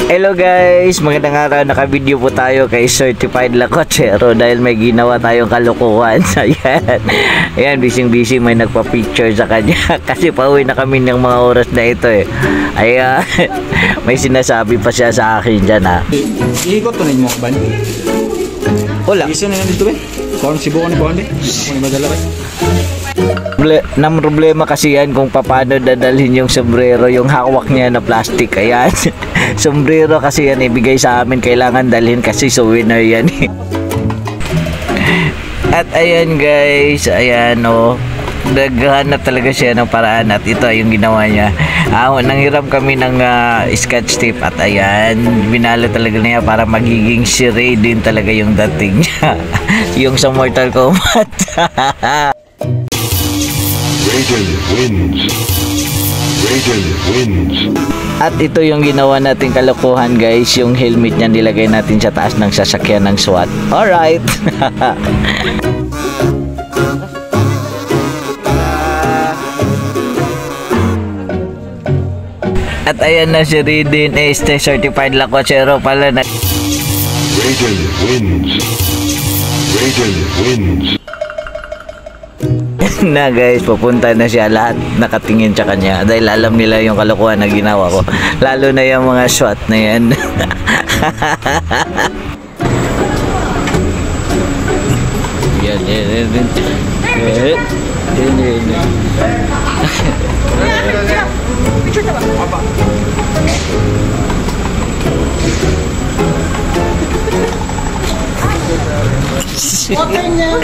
Hello guys, magandang araw. Naka-video po tayo kay Certified Lakotsero dahil may ginawa tayong kalokohan. Ayan, ayan, busy may nagpa-picture sa kanya kasi pauwi na kami ng mga oras na ito eh. Ayan, may sinasabi pa siya sa akin dyan ha. Iikot to na yung mga ban? Wala. Isa na yan dito eh. Kung sibukan ni Bonde. Ako ni madala eh. Nang problema kasi yan kung paano dadalhin yung sombrero, yung hawak niya na plastic. Ayan, sombrero kasi yan ibigay sa amin, kailangan dalhin kasi souvenir yan eh. At ayan guys, ayan o, naghanap talaga siya ng paraan at ito yung ginawa niya. Nanghiram kami ng scotch tape at ayan, binalo talaga niya para magiging charade din talaga yung dating niya. Yung sa Mortal Kombat. Raiden wins. Raiden wins. At ito yung ginawa nating kalokohan guys, yung helmet niya nilagay natin sa taas ng sasakyan ng SWAT. Alright. At ayan na si Raiden, Certified Lakotsero pala na. Raiden wins. Raiden wins. Na guys, pupunta na siya, lahat nakatingin sa kanya dahil alam nila yung kalokohan na ginawa ko, lalo na yung mga SWAT na yan. Okay niya.